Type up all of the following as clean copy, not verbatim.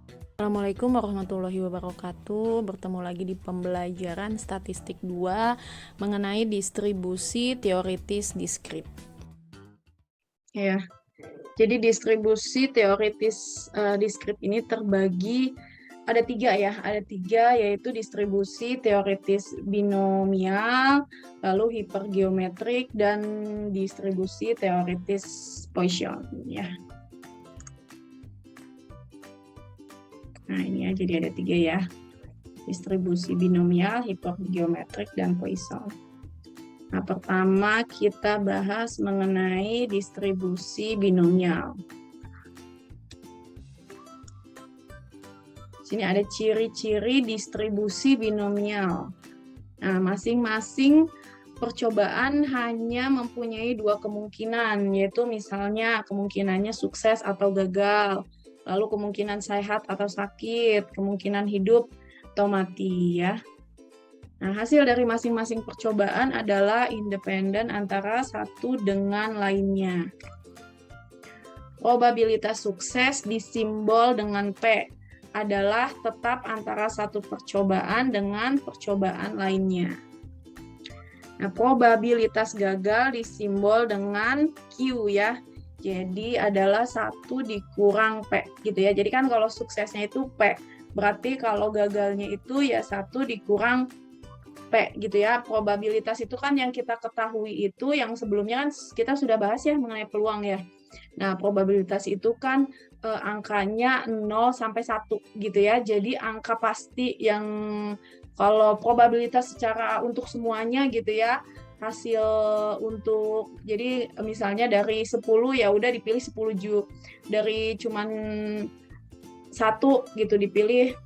Assalamualaikum warahmatullahi wabarakatuh. Bertemu lagi di pembelajaran statistik 2 mengenai distribusi teoritis diskrit. Ya, jadi distribusi teoritis diskrit ini terbagi ada tiga ya, yaitu distribusi teoritis binomial, lalu hipergeometrik, dan distribusi teoritis Poisson ya. Nah ini ya, jadi ada tiga ya, distribusi binomial, hipergeometrik, dan Poisson. Nah, pertama kita bahas mengenai distribusi binomial. Sini ada ciri-ciri distribusi binomial. Nah, masing-masing percobaan hanya mempunyai dua kemungkinan, yaitu misalnya kemungkinannya sukses atau gagal, lalu kemungkinan sehat atau sakit, kemungkinan hidup atau mati ya. Nah, hasil dari masing-masing percobaan adalah independen antara satu dengan lainnya. Probabilitas sukses disimbol dengan P adalah tetap antara satu percobaan dengan percobaan lainnya. Nah, probabilitas gagal disimbol dengan Q ya. Jadi adalah 1 dikurang P gitu ya. Jadi kan kalau suksesnya itu P, berarti kalau gagalnya itu ya 1 dikurang P gitu ya. Probabilitas itu kan yang kita ketahui itu yang sebelumnya kan kita sudah bahas ya mengenai peluang ya. Nah, probabilitas itu kan angkanya 0 sampai 1 gitu ya. Jadi angka pasti yang kalau probabilitas secara untuk semuanya gitu ya, hasil untuk jadi misalnya dari 10 ya udah dipilih 10 dari cuman 1 gitu dipilih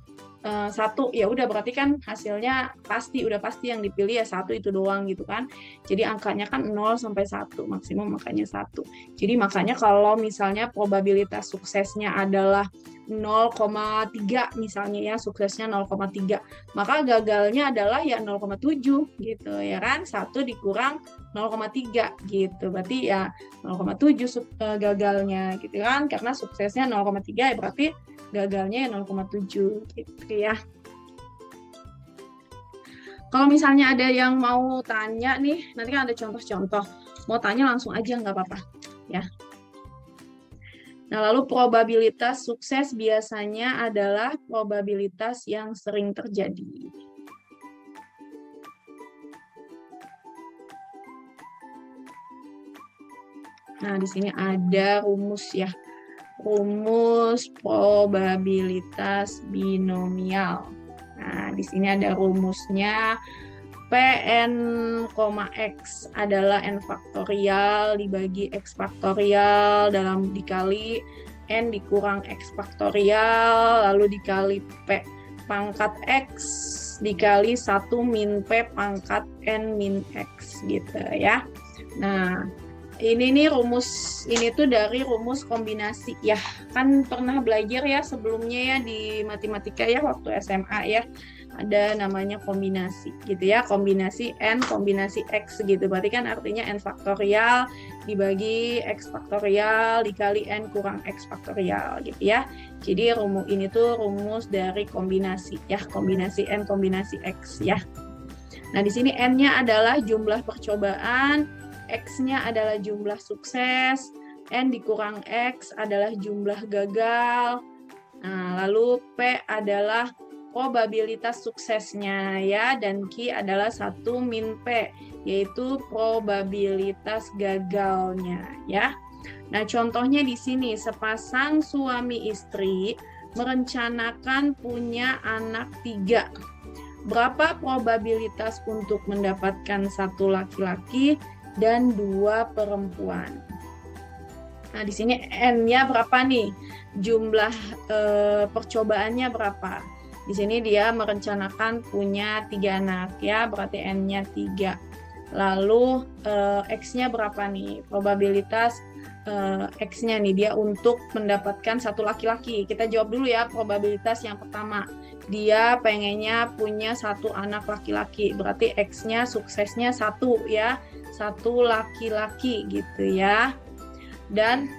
1 ya udah berarti kan hasilnya udah pasti yang dipilih ya 1 itu doang gitu kan. Jadi angkanya kan 0 sampai 1, maksimum makanya 1. Jadi makanya kalau misalnya probabilitas suksesnya adalah 0,3 misalnya ya, suksesnya 0,3, maka gagalnya adalah ya 0,7 gitu ya kan. 1 dikurang 0,3 gitu. Berarti ya 0,7 gagalnya gitu kan, karena suksesnya 0,3 ya berarti gagalnya 0,7 gitu ya. Kalau misalnya ada yang mau tanya nih, nanti kan ada contoh-contoh. Mau tanya langsung aja nggak apa-apa ya. Nah, lalu probabilitas sukses biasanya adalah probabilitas yang sering terjadi. Nah, di sini ada rumus ya. Rumus probabilitas binomial. Nah, di sini ada rumusnya. Pn, X adalah n faktorial dibagi x faktorial dalam dikali n dikurang x faktorial lalu dikali p pangkat x dikali 1 min p pangkat n min x gitu ya. Nah, ini nih rumus ini tuh dari rumus kombinasi ya. Kan pernah belajar ya sebelumnya ya di matematika ya waktu SMA ya. Ada namanya kombinasi gitu ya. Kombinasi n kombinasi x gitu. Berarti kan artinya n faktorial dibagi x faktorial dikali n kurang x faktorial gitu ya. Jadi rumus ini tuh rumus dari kombinasi ya, kombinasi n kombinasi x ya. Nah, di sini n-nya adalah jumlah percobaan, X-nya adalah jumlah sukses, N dikurang X adalah jumlah gagal. Nah, lalu P adalah probabilitas suksesnya ya, dan Q adalah 1 min P, yaitu probabilitas gagalnya ya. Nah, contohnya di sini, sepasang suami istri merencanakan punya anak 3. Berapa probabilitas untuk mendapatkan 1 laki-laki dan 2 perempuan? Nah, di sini N-nya berapa nih? Jumlah percobaannya berapa? Di sini dia merencanakan punya 3 anak ya, berarti N-nya 3. Lalu X-nya berapa nih? Probabilitas X-nya nih dia untuk mendapatkan 1 laki-laki. Kita jawab dulu ya probabilitas yang pertama. Dia pengennya punya 1 anak laki-laki. Berarti X-nya suksesnya 1 ya. 1 laki-laki gitu ya. Dan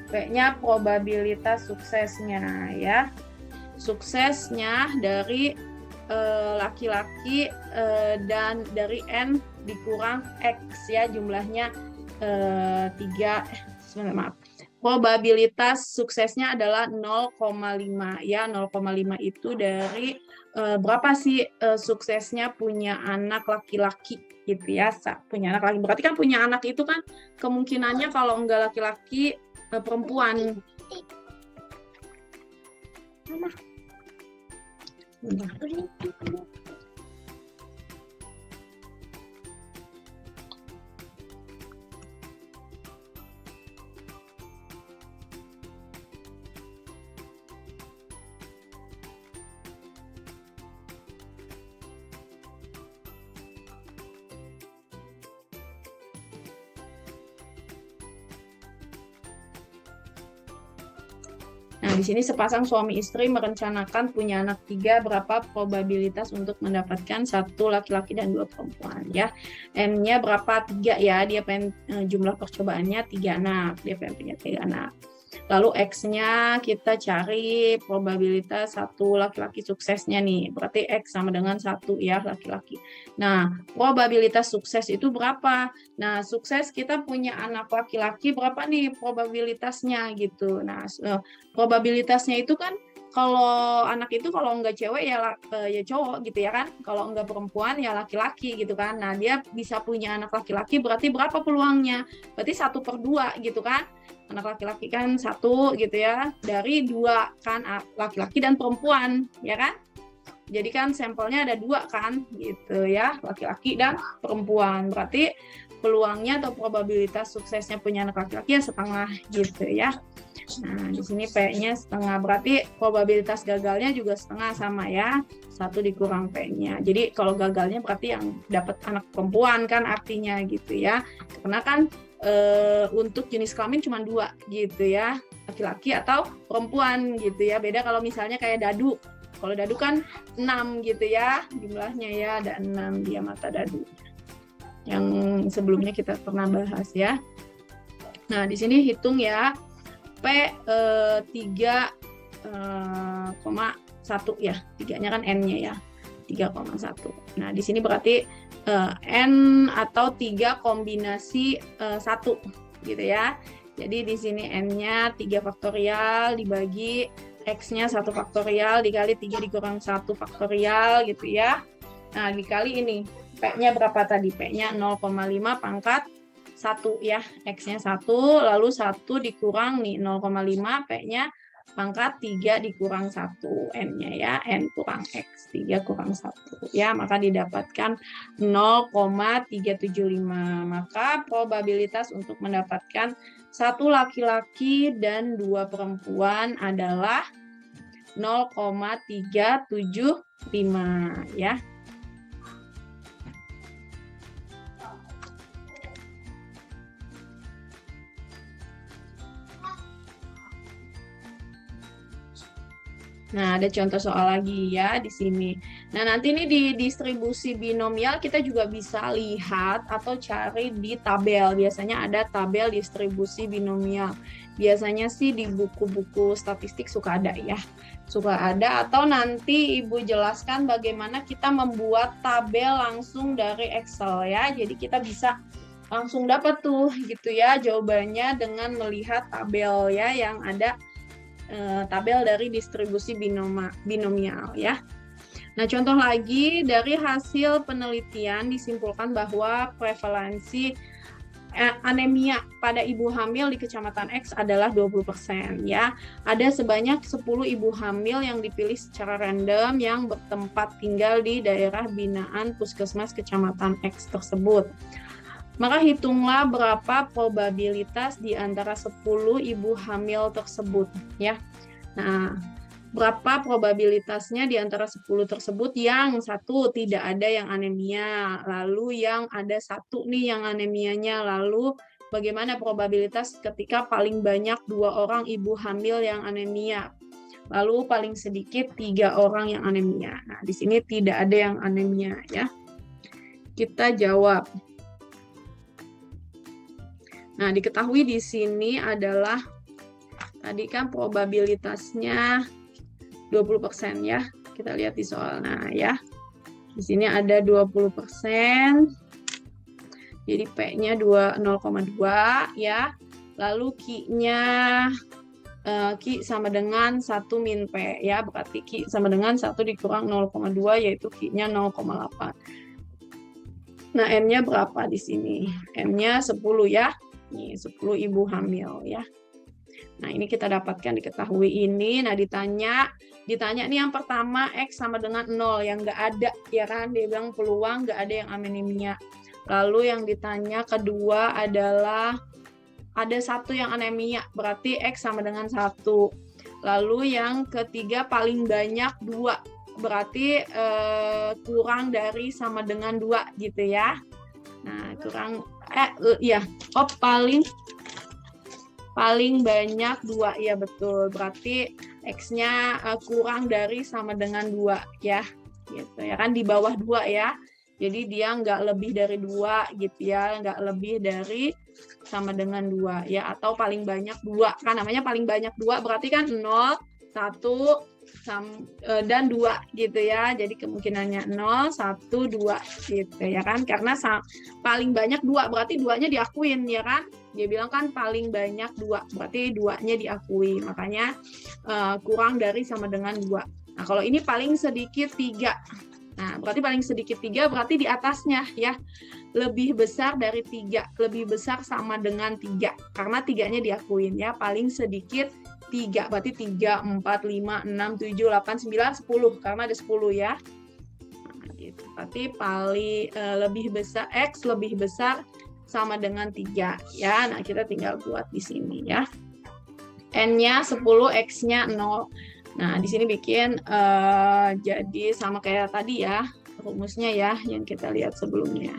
P-nya probabilitas suksesnya ya. Suksesnya dari laki-laki dan dari N dikurang X ya, jumlahnya 3, maaf. Probabilitas suksesnya adalah 0,5 ya. 0,5 itu dari berapa sih suksesnya punya anak laki-laki gitu ya. Punya anak laki, berarti kan punya anak itu kan kemungkinannya kalau enggak laki-laki perempuan. Nah, di sini sepasang suami istri merencanakan punya anak 3, berapa probabilitas untuk mendapatkan 1 laki-laki dan 2 perempuan ya. N-nya berapa? 3 ya, dia pengen jumlah percobaannya 3 anak, dia pengen punya 3 anak. Lalu X-nya kita cari probabilitas 1 laki-laki suksesnya nih, berarti X sama dengan 1 ya laki-laki. Nah, probabilitas sukses itu berapa? Nah, sukses kita punya anak laki-laki berapa nih probabilitasnya gitu. Nah, probabilitasnya itu kan kalau anak itu kalau enggak cewek ya cowok gitu ya kan, kalau enggak perempuan ya laki-laki gitu kan. Nah, dia bisa punya anak laki-laki berarti berapa peluangnya? Berarti 1/2 gitu kan. Anak laki-laki kan 1 gitu ya, dari 2 kan laki-laki dan perempuan ya kan. Jadi kan sampelnya ada 2 kan gitu ya, laki-laki dan perempuan. Berarti peluangnya atau probabilitas suksesnya punya anak laki-laki ya setengah gitu ya. Nah, di sini P-nya setengah, berarti probabilitas gagalnya juga setengah sama ya, 1 dikurang P-nya. Jadi kalau gagalnya berarti yang dapat anak perempuan kan artinya gitu ya. Karena kan untuk jenis kelamin cuma 2 gitu ya, laki-laki atau perempuan gitu ya. Beda kalau misalnya kayak dadu. Kalau dadu kan 6 gitu ya jumlahnya ya, ada 6 dia mata dadu. Yang sebelumnya kita pernah bahas ya. Nah, di sini hitung ya. P 3,1 ya. 3-nya kan N-nya ya. 3,1. Nah, di sini berarti N atau 3 kombinasi 1 gitu ya. Jadi di sini N-nya 3 faktorial dibagi X-nya 1 faktorial dikali 3 dikurang 1 faktorial gitu ya. Nah, dikali ini. P-nya berapa tadi? P-nya 0,5 pangkat 1 ya. X-nya 1, lalu 1 dikurang nih 0,5, P-nya pangkat 3 dikurang 1, N-nya ya, N kurang X, 3 kurang 1 ya, maka didapatkan 0,375. Maka probabilitas untuk mendapatkan 1 laki-laki dan 2 perempuan adalah 0,375 ya. Nah, ada contoh soal lagi ya di sini. Nah, nanti ini di distribusi binomial kita juga bisa lihat atau cari di tabel. Biasanya ada tabel distribusi binomial. Biasanya sih di buku-buku statistik suka ada ya. Suka ada, atau nanti Ibu jelaskan bagaimana kita membuat tabel langsung dari Excel ya. Jadi kita bisa langsung dapat tuh gitu ya jawabannya dengan melihat tabel ya yang ada tabel dari distribusi binomial ya. Nah, contoh lagi dari hasil penelitian disimpulkan bahwa prevalensi anemia pada ibu hamil di Kecamatan X adalah 20% ya. Ada sebanyak 10 ibu hamil yang dipilih secara random yang bertempat tinggal di daerah binaan Puskesmas Kecamatan X tersebut. Maka hitunglah berapa probabilitas di antara 10 ibu hamil tersebut ya. Nah, berapa probabilitasnya di antara 10 tersebut yang 1 tidak ada yang anemia, lalu yang ada 1 nih yang anemianya, lalu bagaimana probabilitas ketika paling banyak 2 orang ibu hamil yang anemia, lalu paling sedikit 3 orang yang anemia. Nah, di sini tidak ada yang anemia ya. Kita jawab. Nah, diketahui di sini adalah Tadi kan probabilitasnya 20% ya. Kita lihat di soal. Nah ya, di sini ada 20%. Jadi P-nya 0,2 ya. Lalu Q-nya Q sama dengan 1 min P ya. Berarti Q sama dengan 1 dikurang 0,2 yaitu Q-nya 0,8. Nah, M-nya berapa di sini? M-nya 10 ya. Nih, 10 ibu hamil ya. Nah, ini kita dapatkan diketahui ini. Nah, ditanya nih yang pertama X sama dengan 0 yang nggak ada ya kan. Dia bilang peluang nggak ada yang anemia. Lalu yang ditanya kedua adalah ada 1 yang anemia, berarti X sama dengan 1. Lalu yang ketiga paling banyak 2, berarti kurang dari sama dengan 2 gitu ya. Nah, paling banyak 2 ya betul. Berarti X-nya kurang dari sama dengan 2 ya. Gitu ya kan, di bawah 2 ya. Jadi dia nggak lebih dari 2 gitu ya, nggak lebih dari sama dengan 2 ya, atau paling banyak 2. Kan namanya paling banyak 2 berarti kan 0, 1 dan 2 gitu ya. Jadi kemungkinannya 0, 1, 2 gitu ya kan. Karena paling banyak 2 berarti 2-nya diakuin ya kan. Dia bilang kan paling banyak 2 berarti 2-nya diakui. Makanya kurang dari sama dengan 2. Nah, kalau ini paling sedikit 3. Nah, berarti paling sedikit 3 berarti di atasnya ya. Lebih besar dari 3, lebih besar sama dengan 3. Karena 3-nya diakuin ya, paling sedikit 3. Berarti 3, 4, 5, 6, 7, 8, 9, 10. Karena ada 10 ya. Nah, gitu. Berarti paling lebih besar, X lebih besar sama dengan 3 ya. Nah, kita tinggal buat di sini ya. N-nya 10, X-nya 0. Nah, di sini bikin jadi sama kayak tadi ya, rumusnya ya, yang kita lihat sebelumnya.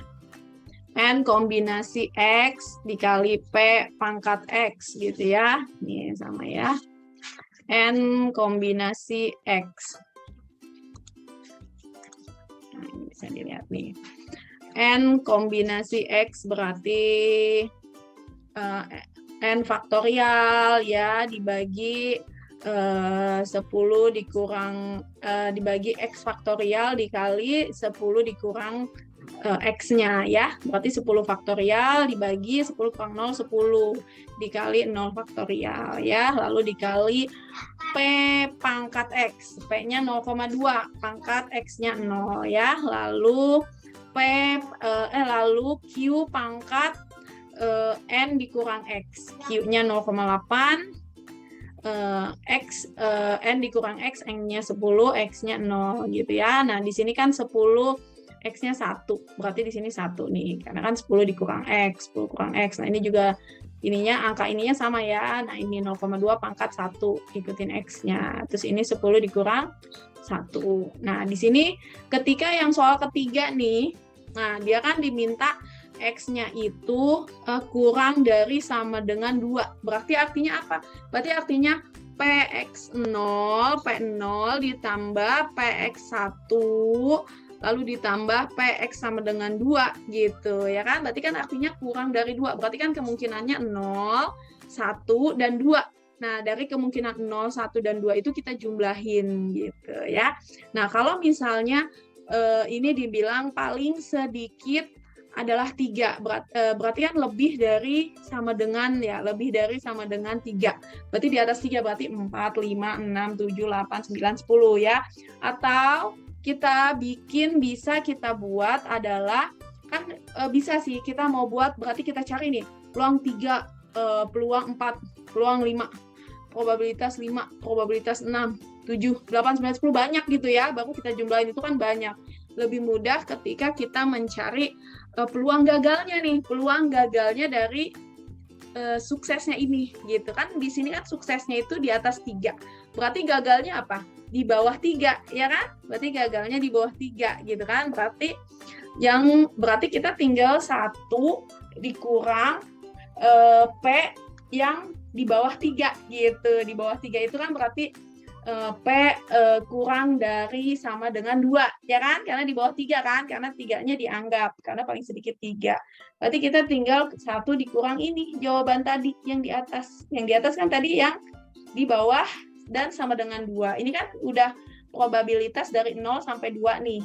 N kombinasi X dikali P pangkat X gitu ya. Ini sama ya. N kombinasi X. Nah, ini bisa dilihat nih. N kombinasi X berarti N faktorial ya, dibagi 10 dikurang dibagi X faktorial dikali 10 dikurang X-nya ya. Berarti 10 faktorial dibagi 10 kurang 0, 10 dikali 0 faktorial ya. Lalu dikali P pangkat X. P-nya 0,2, pangkat X-nya 0 ya. Lalu lalu Q pangkat N dikurang X. Q-nya 0,8. N dikurang X, N-nya 10, X-nya 0 gitu ya. Nah, di sini kan 10, X-nya 1. Berarti di sini 1 nih. Karena kan 10 dikurang X, 10 kurang X. Nah, ini juga angka ininya sama ya. Nah, ini 0,2 pangkat 1, ikutin X-nya. Terus ini 10 dikurang 1. Nah, di sini ketika yang soal ketiga nih, nah dia kan diminta X-nya itu kurang dari sama dengan 2. Berarti artinya apa? Berarti artinya PX0, P0 ditambah PX1, lalu ditambah PX sama dengan 2 gitu ya kan? Berarti kan artinya kurang dari 2. Berarti kan kemungkinannya 0, 1, dan 2. Nah, dari kemungkinan 0, 1, dan 2 itu kita jumlahin gitu ya. Nah, kalau misalnya ini dibilang paling sedikit adalah 3, berarti kan lebih dari sama dengan 3. Berarti di atas 3 berarti 4, 5, 6, 7, 8, 9, 10 ya. Atau bisa kita buat adalah kan bisa sih kita mau buat, berarti kita cari nih peluang 3, peluang 4, peluang 5, probabilitas 5, probabilitas 6, 7, 8, 9, 10 banyak gitu ya. Baru kita jumlahin, itu kan banyak. Lebih mudah ketika kita mencari peluang gagalnya nih, peluang gagalnya dari suksesnya ini gitu kan. Di sini kan suksesnya itu di atas 3. Berarti gagalnya apa? Di bawah 3 ya kan? Berarti gagalnya di bawah 3 gitu kan. Berarti kita tinggal 1 dikurang P yang di bawah 3 gitu. Di bawah 3 itu kan berarti P kurang dari sama dengan 2, ya kan? Karena di bawah 3 kan? Karena 3-nya dianggap, karena paling sedikit 3. Berarti kita tinggal 1 dikurang ini, jawaban tadi yang di atas. Yang di atas kan tadi yang di bawah dan sama dengan 2. Ini kan udah probabilitas dari 0 sampai 2 nih.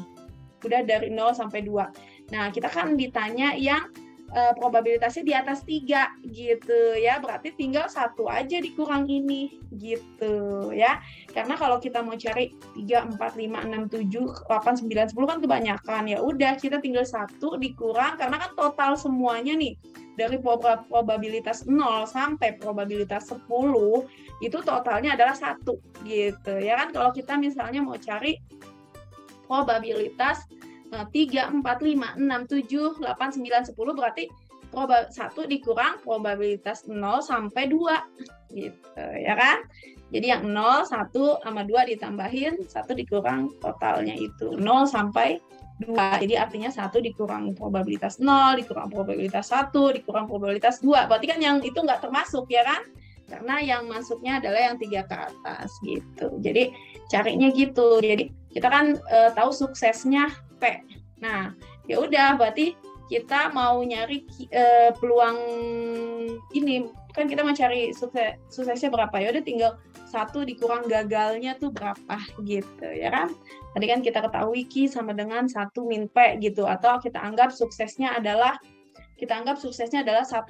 Udah dari 0 sampai 2. Nah, kita kan ditanya yang probabilitasnya di atas 3 gitu ya, berarti tinggal 1 aja dikurang ini gitu ya, karena kalau kita mau cari 3, 4, 5, 6, 7, 8, 9, 10 kan kebanyakan, ya udah kita tinggal 1 dikurang, karena kan total semuanya nih dari probabilitas 0 sampai probabilitas 10 itu totalnya adalah 1 gitu ya kan. Kalau kita misalnya mau cari probabilitas 3, 4, 5, 6, 7, 8, 9, 10 berarti 1 dikurang probabilitas 0 sampai 2 gitu ya kan. Jadi yang 0, 1 sama 2 ditambahin 1 dikurang totalnya itu 0 sampai 2. Jadi artinya 1 dikurang probabilitas 0, dikurang probabilitas 1, dikurang probabilitas 2. Berarti kan yang itu nggak termasuk ya kan. Karena yang masuknya adalah yang 3 ke atas gitu. Jadi carinya gitu. Jadi kita kan tahu suksesnya P. Nah, ya udah berarti kita mau nyari peluang ini kan kita mau cari suksesnya berapa, ya udah tinggal 1 dikurang gagalnya tuh berapa gitu ya kan. Tadi kan kita ketahui Q sama dengan 1 min P gitu, atau kita anggap suksesnya adalah 1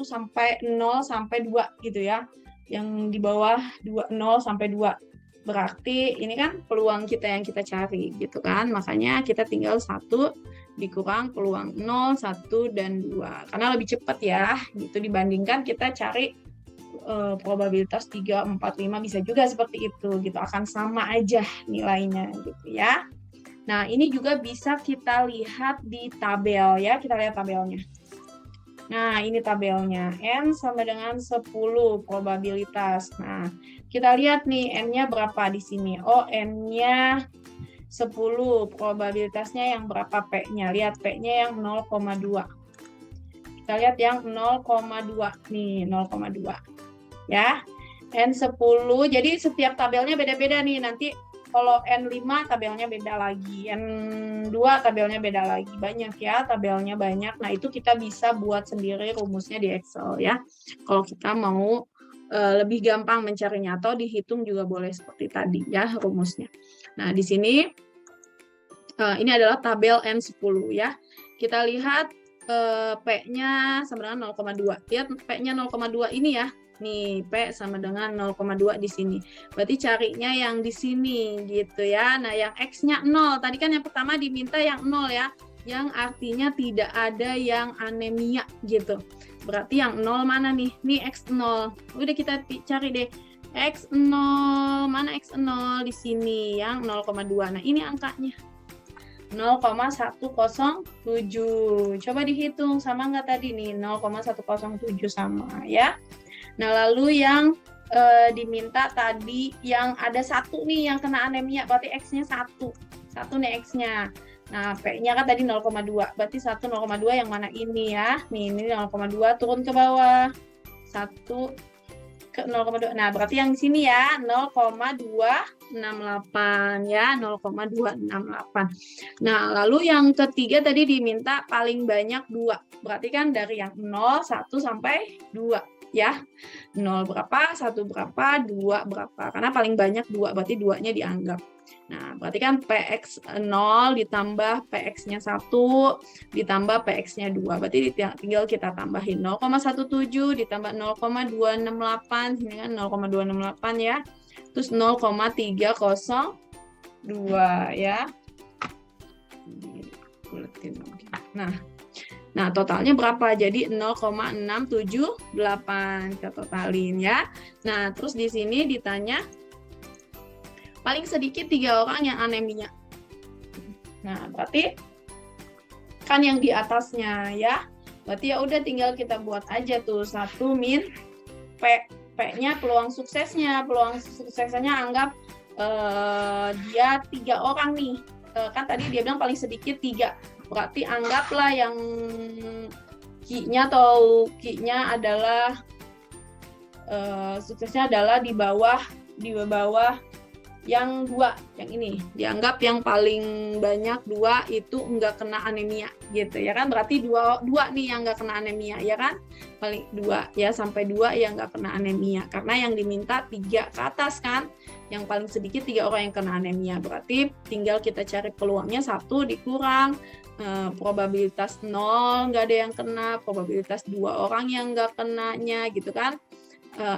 sampai 0 sampai 2 gitu ya. Yang di bawah 0 sampai 2. Berarti ini kan peluang kita yang kita cari gitu kan. Makanya kita tinggal 1 dikurang peluang 0, 1, dan 2. Karena lebih cepat ya gitu dibandingkan kita cari probabilitas 3, 4, 5 bisa juga seperti itu gitu. Akan sama aja nilainya gitu ya. Nah, ini juga bisa kita lihat di tabel ya. Kita lihat tabelnya. Nah, ini tabelnya. N sama dengan 10 probabilitas. Nah, kita lihat nih N-nya berapa di sini. Oh, N-nya 10. Probabilitasnya yang berapa P-nya? Lihat P-nya yang 0,2. Kita lihat yang 0,2 nih, 0,2. Ya. N10. Jadi setiap tabelnya beda-beda nih. Nanti kalau N5 tabelnya beda lagi, N2 tabelnya beda lagi, banyak ya tabelnya banyak. Nah itu kita bisa buat sendiri rumusnya di Excel ya. Kalau kita mau lebih gampang mencarinya atau dihitung juga boleh seperti tadi ya rumusnya. Nah di sini ini adalah tabel N10 ya. Kita lihat P-nya sama dengan 0,2. Lihat P-nya 0,2 ini ya. Nih, P sama dengan 0,2 di sini. Berarti carinya yang di sini gitu ya. Nah, yang X-nya 0. Tadi kan yang pertama diminta yang 0 ya. Yang artinya tidak ada yang anemia gitu. Berarti yang 0 mana nih? Nih X0. Udah kita cari deh. X0, mana X0 di sini yang 0,2. Nah, ini angkanya. 0,107. Coba dihitung sama nggak tadi nih? 0,107 sama ya. Nah, lalu yang diminta tadi yang ada 1 nih yang kena anemia, berarti X-nya 1. 1 nih X-nya. Nah, P-nya kan tadi 0,2. Berarti 1 0,2 yang mana ini ya? Nih, ini 0,2 turun ke bawah. 1 ke 0,2. Nah, berarti yang di sini ya 0,268 ya, 0,268. Nah, lalu yang ketiga tadi diminta paling banyak 2. Berarti kan dari yang 0, 1 sampai 2. Ya, 0 berapa, 1 berapa, 2 berapa. Karena paling banyak 2, berarti 2-nya dianggap. Nah, berarti kan PX0 ditambah PX-nya 1, ditambah PX-nya 2. Berarti tinggal kita tambahin 0,17 ditambah 0,268, sini kan 0,268 ya. Terus 0,302 ya. Nah, totalnya berapa? Jadi 0,678 kita totalin ya. Nah, terus di sini ditanya paling sedikit 3 orang yang anemia. Nah, berarti kan yang di atasnya ya. Berarti ya udah tinggal kita buat aja tuh 1 min P. P-nya peluang suksesnya. Peluang suksesnya anggap dia 3 orang nih. Kan tadi dia bilang paling sedikit 3. Berarti anggaplah yang Q-nya adalah suksesnya adalah di bawah yang 2, yang ini dianggap yang paling banyak 2 itu nggak kena anemia gitu ya kan, berarti dua nih yang nggak kena anemia ya kan, paling 2 ya, sampai 2 yang nggak kena anemia, karena yang diminta 3 ke atas kan, yang paling sedikit 3 orang yang kena anemia, berarti tinggal kita cari peluangnya 1 dikurang probabilitas 0 nggak ada yang kena, probabilitas 2 orang yang nggak kenanya gitu kan,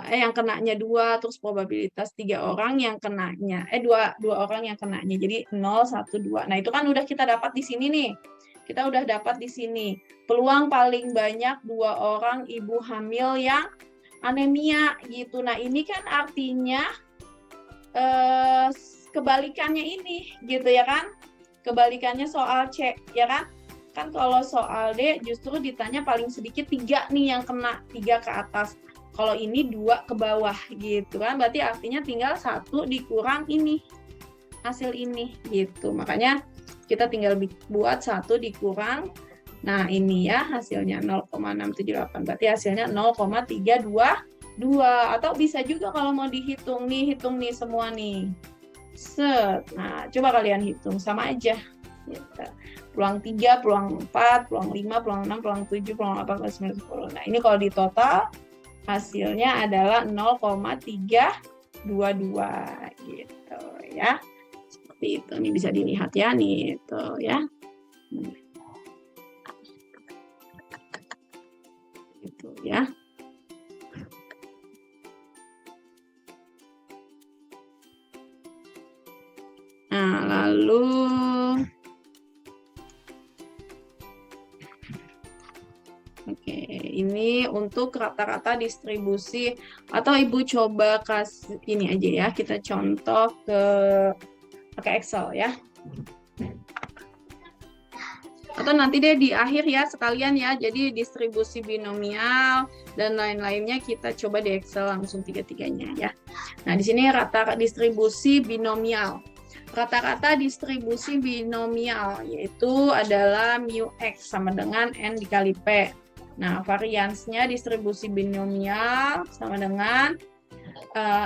yang kenanya 2, terus probabilitas 3 orang yang kenanya, 2 orang yang kenanya, jadi 0, 1, 2. Nah, itu kan udah kita dapat di sini nih. Kita udah dapat di sini. Peluang paling banyak 2 orang ibu hamil yang anemia gitu. Nah, ini kan artinya kebalikannya ini gitu ya kan. Kebalikannya soal C ya kan. Kan kalau soal D justru ditanya paling sedikit 3 nih yang kena, 3 ke atas. Kalau ini 2 ke bawah gitu kan, berarti artinya tinggal 1 dikurang ini, hasil ini gitu. Makanya kita tinggal buat 1 dikurang, nah ini ya hasilnya 0,678, berarti hasilnya 0,322. Atau bisa juga kalau mau dihitung nih, hitung nih semua nih. Set. Nah, coba kalian hitung, sama aja. Gitu. Peluang 3, peluang 4, peluang 5, peluang 6, peluang 7, peluang 8, peluang 9, 10. Nah, ini kalau di total hasilnya adalah 0,322 gitu ya. Seperti itu. Ini bisa dilihat ya nih itu ya. Itu ya. Nah, lalu oke, ini untuk rata-rata distribusi, atau Ibu coba kasih ini aja ya, kita contoh pakai Excel ya. Atau nanti deh di akhir ya sekalian ya, jadi distribusi binomial dan lain-lainnya kita coba di Excel langsung tiga-tiganya ya. Nah, di sini rata distribusi binomial. Rata-rata distribusi binomial yaitu adalah mu X sama dengan N dikali P. Nah, variansnya distribusi binomial sama dengan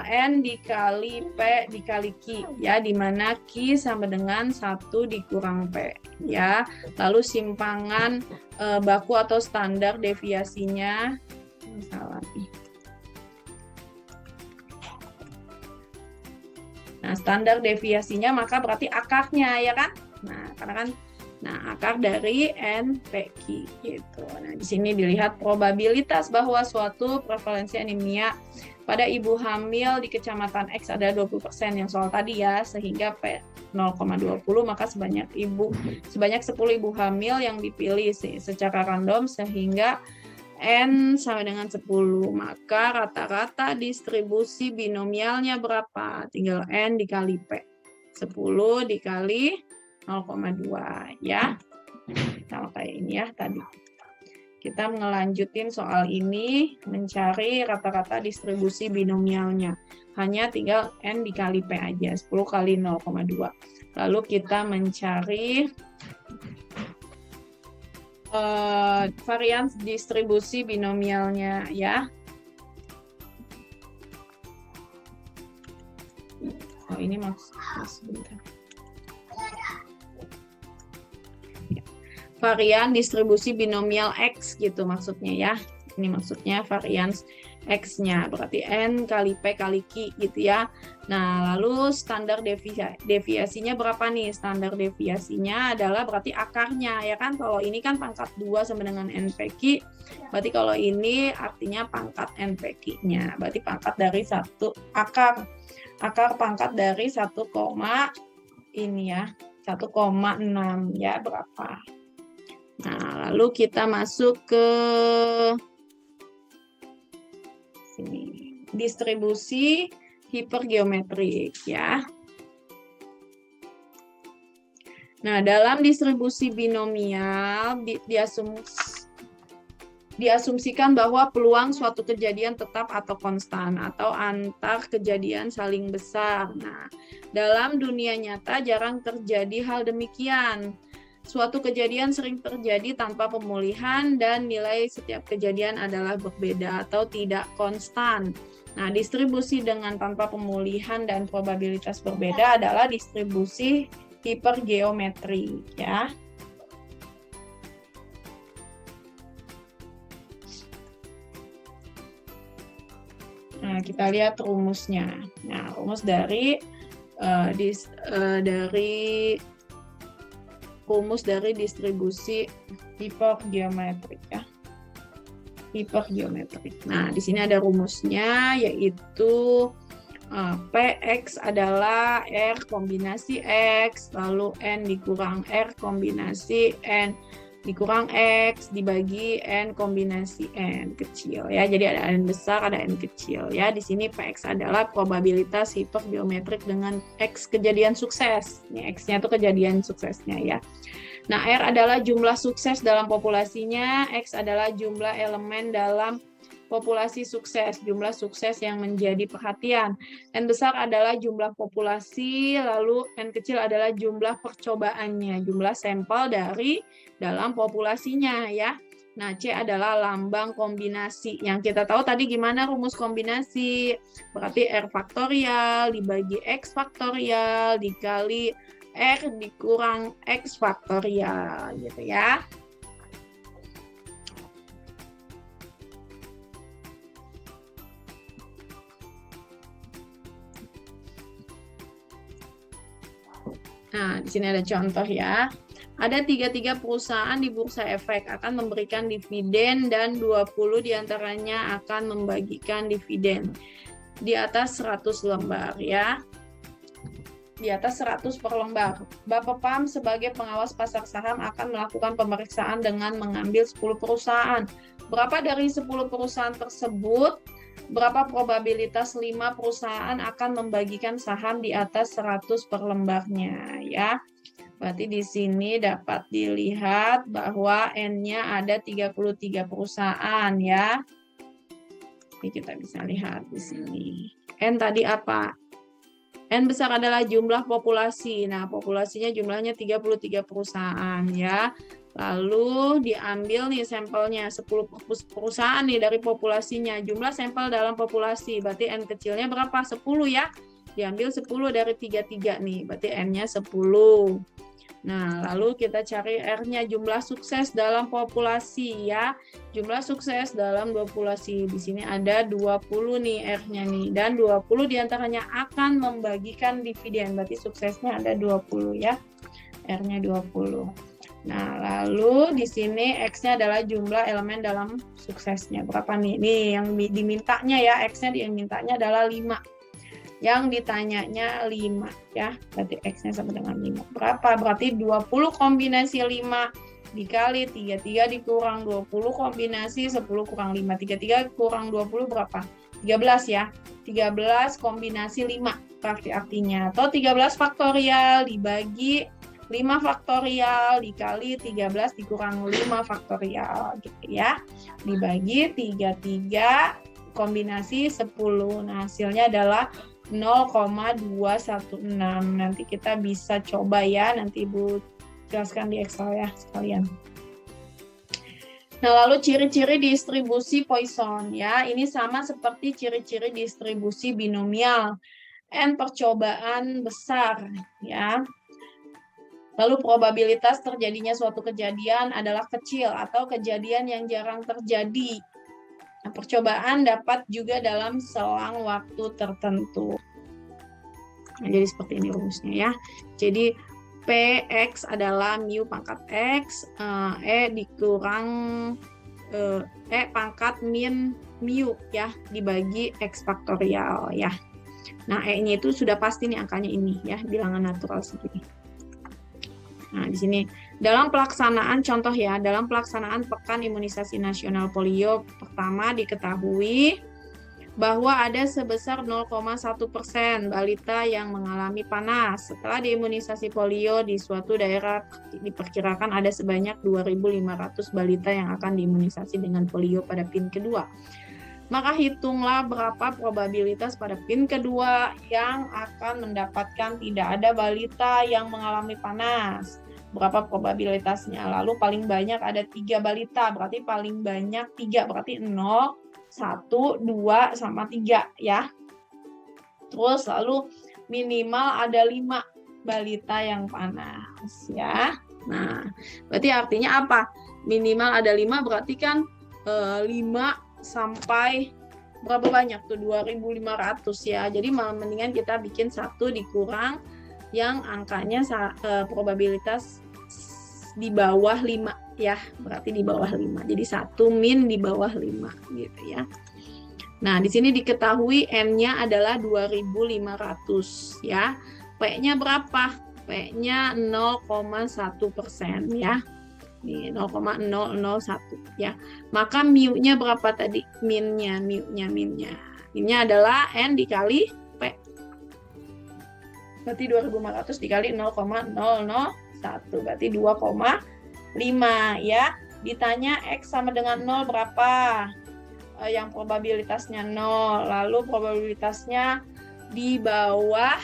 N dikali P dikali Q ya, di mana Q sama dengan 1 dikurang P ya. Lalu simpangan baku atau standar deviasinya, salah nih. Nah, standar deviasinya maka berarti akarnya ya kan. Nah, karena kan akar dari NPQ gitu. Nah, di sini dilihat probabilitas bahwa suatu prevalensi anemia pada ibu hamil di kecamatan X ada 20% yang soal tadi ya, sehingga P 0,20, maka sebanyak 10 ibu hamil yang dipilih secara random sehingga N sama dengan 10, maka rata-rata distribusi binomialnya berapa? Tinggal N dikali P. 10 dikali 0,2 ya. Sama kayak ini ya tadi. Kita ngelanjutin soal ini, mencari rata-rata distribusi binomialnya. Hanya tinggal N dikali P aja, 10 kali 0,2. Lalu kita mencari varians distribusi binomialnya ya. Oh, ini sebentar. Varian distribusi binomial X gitu maksudnya ya. Ini maksudnya varians X-nya, berarti N kali P kali Q gitu ya. Nah, lalu standar deviasinya berapa nih? Standar deviasinya adalah berarti akarnya ya kan. Kalau ini kan pangkat 2 sama dengan NPQ, berarti kalau ini artinya pangkat NPQ-nya. Berarti pangkat dari 1 akar pangkat dari 1, ini ya, 1,6 ya berapa. Nah, lalu kita masuk ke sini, distribusi hipergeometrik ya. Nah, dalam distribusi binomial diasumsikan bahwa peluang suatu kejadian tetap atau konstan atau antar kejadian saling besar. Nah, dalam dunia nyata jarang terjadi hal demikian. Suatu kejadian sering terjadi tanpa pemulihan dan nilai setiap kejadian adalah berbeda atau tidak konstan. Nah, distribusi dengan tanpa pemulihan dan probabilitas berbeda adalah distribusi hipergeometri, ya. Nah, kita lihat rumusnya. Nah, rumus dari distribusi hipergeometrik, ya. Hipergeometrik. Nah, di sini ada rumusnya, yaitu Px adalah R kombinasi X, lalu N dikurang R kombinasi N dikurang X dibagi N kombinasi N kecil, ya. Jadi ada N besar, ada N kecil, ya. Di sini Px adalah probabilitas hipergeometrik dengan X kejadian sukses. Ini X-nya itu kejadian suksesnya, ya. Nah, R adalah jumlah sukses dalam populasinya, X adalah jumlah elemen dalam populasi sukses, jumlah sukses yang menjadi perhatian. N besar adalah jumlah populasi, lalu N kecil adalah jumlah percobaannya, jumlah sampel dari dalam populasinya, ya. Nah, C adalah lambang kombinasi. Yang kita tahu tadi gimana rumus kombinasi? Berarti R faktorial dibagi X faktorial dikali R dikurang X faktorial, gitu, ya. Nah, di sini ada contoh, ya. Ada 33 perusahaan di Bursa Efek akan memberikan dividen dan 20 diantaranya akan membagikan dividen. Di atas 100 lembar, ya. Di atas 100 per lembar. Bapepam sebagai pengawas pasar saham akan melakukan pemeriksaan dengan mengambil 10 perusahaan. Berapa dari 10 perusahaan tersebut? Berapa probabilitas 5 perusahaan akan membagikan saham di atas 100 per lembarnya, ya. Berarti di sini dapat dilihat bahwa N-nya ada 33 perusahaan, ya. Ini kita bisa lihat di sini. N tadi apa? N besar adalah jumlah populasi. Nah, populasinya jumlahnya 33 perusahaan, ya. Lalu diambil nih sampelnya 10 perusahaan nih dari populasinya. Jumlah sampel dalam populasi. Berarti N kecilnya berapa? 10, ya. Diambil 10 dari 33 nih. Berarti N-nya 10. Nah, lalu kita cari R-nya, jumlah sukses dalam populasi, ya. Jumlah sukses dalam populasi. Di sini ada 20 nih R-nya nih. Dan 20 diantaranya akan membagikan dividen. Berarti suksesnya ada 20, ya. R-nya 20. Nah, lalu di sini X-nya adalah jumlah elemen dalam suksesnya. Berapa nih? Nih yang dimintanya, ya. X-nya dimintanya adalah 5. Yang ditanyanya 5, ya. Berarti X-nya sama dengan 5. Berapa? Berarti 20 kombinasi 5 dikali 33 dikurang 20 kombinasi 10 kurang 5. 33 kurang 20 berapa? 13, ya. 13 kombinasi 5 berarti artinya. Atau 13 faktorial dibagi 5 faktorial dikali 13 dikurang 5 faktorial, gitu, ya. Dibagi 33 kombinasi 10. Nah, hasilnya adalah 0,216. Nanti kita bisa coba, ya. Nanti Ibu jelaskan di Excel, ya, sekalian. Nah, lalu ciri-ciri distribusi Poisson, ya. Ini sama seperti ciri-ciri distribusi binomial. N percobaan besar, ya. Lalu probabilitas terjadinya suatu kejadian adalah kecil atau kejadian yang jarang terjadi. Nah, percobaan dapat juga dalam selang waktu tertentu. Nah, jadi seperti ini rumusnya, ya. Jadi Px adalah mu pangkat X, E dikurang E pangkat min mu, ya, dibagi X faktorial, ya. Nah, E-nya itu sudah pasti nih angkanya ini, ya, bilangan natural segini. Nah, di sini dalam pelaksanaan contoh, ya, dalam pelaksanaan Pekan Imunisasi Nasional Polio pertama diketahui bahwa ada sebesar 0,1% balita yang mengalami panas. Setelah diimunisasi polio di suatu daerah diperkirakan ada sebanyak 2.500 balita yang akan diimunisasi dengan polio pada PIN kedua. Maka hitunglah berapa probabilitas pada PIN kedua yang akan mendapatkan tidak ada balita yang mengalami panas. berapa probabilitasnya. Lalu paling banyak ada 3 balita, berarti paling banyak 3, berarti 0, 1, 2, sama 3 ya. Terus lalu minimal ada 5 balita yang panas ya. Nah, berarti artinya apa? Minimal ada 5 berarti kan 5 sampai berapa banyak tuh? 2.500 ya. Jadi mendingan kita bikin 1 dikurang yang angkanya probabilitas di bawah 5 ya. Berarti di bawah 5. Jadi 1 min di bawah 5 gitu ya. Nah, di sini diketahui N-nya adalah 2.500 ya. P-nya berapa? P-nya 0,1% ya. Nih, 0,001 ya. Maka mu-nya berapa tadi? Minnya. Minnya adalah N dikali P. Berarti 2.500 dikali 0,001. Berarti 2,5 ya. Ditanya X sama dengan 0 berapa? Yang probabilitasnya 0, lalu probabilitasnya di bawah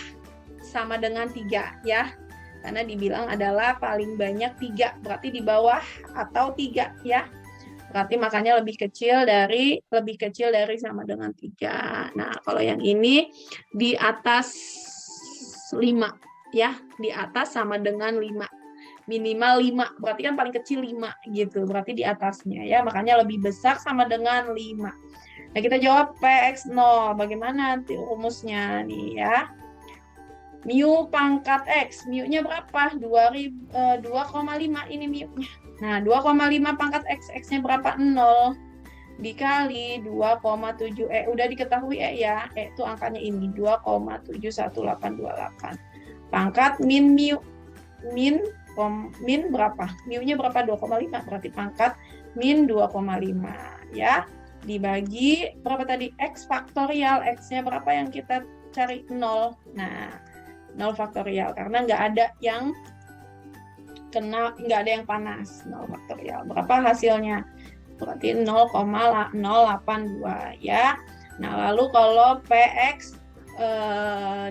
sama dengan 3 ya, karena dibilang adalah paling banyak 3, berarti di bawah atau 3 ya, berarti makanya lebih kecil dari sama dengan 3. Nah, kalau yang ini di atas 5 ya, di atas sama dengan 5, minimal 5, berarti kan paling kecil 5 gitu, berarti di atasnya ya, makanya lebih besar sama dengan 5. Nah, kita jawab PX0, bagaimana nanti rumusnya nih ya. Mu pangkat X, mu-nya berapa? 2,5 ini mu-nya. Nah, 2,5 pangkat X, X-nya berapa? 0. Dikali 2,7, udah diketahui ya, itu angkanya ini, 2,71828. Pangkat min mu, min berapa? Mu-nya berapa? 2,5. Berarti pangkat min 2,5 ya. Dibagi berapa tadi? X faktorial. X-nya berapa yang kita cari? 0. Nah, 0 faktorial karena nggak ada yang panas. 0 faktorial. Berapa hasilnya? Berarti 0,082 ya. Nah, lalu kalau PX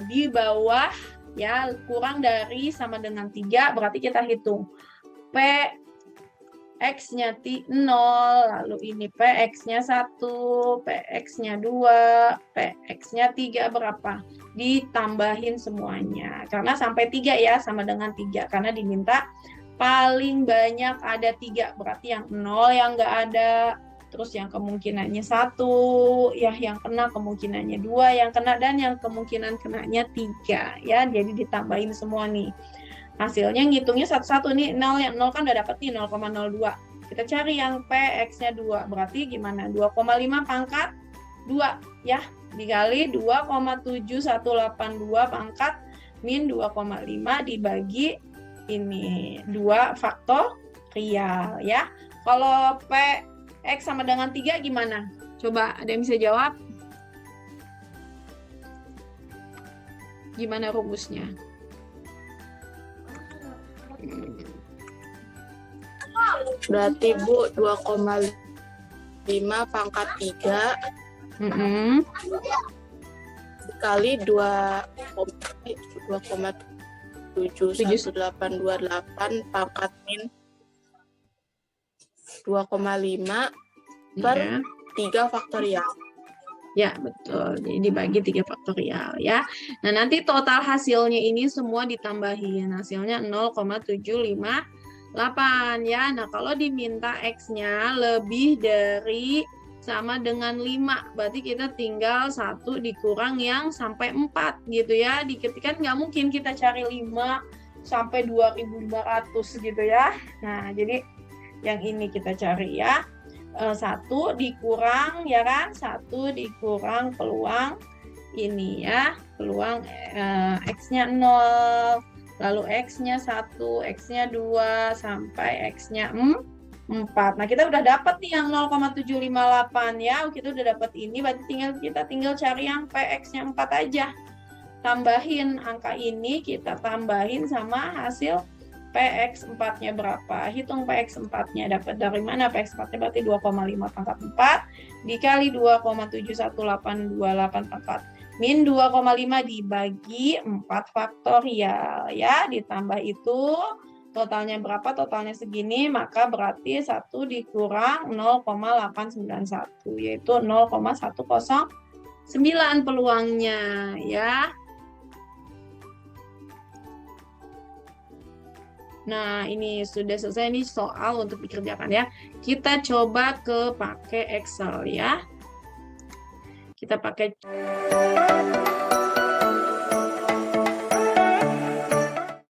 di bawah ya, kurang dari sama dengan 3, berarti kita hitung P X-nya 0, lalu ini PX-nya 1, PX-nya 2, PX-nya 3 berapa? Ditambahin semuanya. Karena sampai 3 ya, sama dengan 3. Karena diminta paling banyak ada 3, berarti yang 0 yang nggak ada, terus yang kemungkinannya 1, ya yang kena kemungkinannya 2 yang kena, dan yang kemungkinan kenanya 3 ya. Jadi ditambahin semua nih. Hasilnya ngitungnya satu-satu nih, 0 yang 0 kan udah dapet nih 0,02. Kita cari yang PX-nya 2. Berarti gimana? 2,5 pangkat 2 ya. Dikali 2,7182 pangkat min 2,5 dibagi ini 2 faktorial ya. Kalau X sama dengan 3 gimana? Coba ada yang bisa jawab? Gimana rumusnya? Berarti Bu 2,5 pangkat 3 dikali 2,71828 pangkat min 2,5 per 3 faktorial. Ya, betul. Jadi dibagi 3 faktorial ya. Nah, nanti total hasilnya ini semua ditambahin. Hasilnya 0,758 ya. Nah, kalau diminta X-nya lebih dari sama dengan 5, berarti kita tinggal 1 dikurang yang sampai 4 gitu ya. Kan nggak mungkin kita cari 5 sampai 2.500 gitu ya. Nah, jadi yang ini kita cari ya. 1 dikurang ya kan, 1 dikurang peluang ini ya, peluang X-nya 0, lalu X-nya 1, X-nya 2, sampai X-nya 4. Nah, kita udah dapat nih yang 0,758 ya, kita udah dapat ini, berarti kita tinggal cari yang PX-nya 4 aja. Tambahin angka ini, kita tambahin sama hasil PX4-nya berapa? Hitung PX4-nya, dapat dari mana PX4-nya? Berarti 2,5 pangkat 4 dikali 2,71828 pangkat min 2,5 dibagi 4 faktorial ya, ditambah itu Totalnya berapa? Totalnya segini, maka berarti 1 dikurang 0,891, yaitu 0,109 peluangnya, ya. Nah, ini sudah selesai nih soal untuk dikerjakan ya. Kita coba ke pakai Excel ya. Kita pakai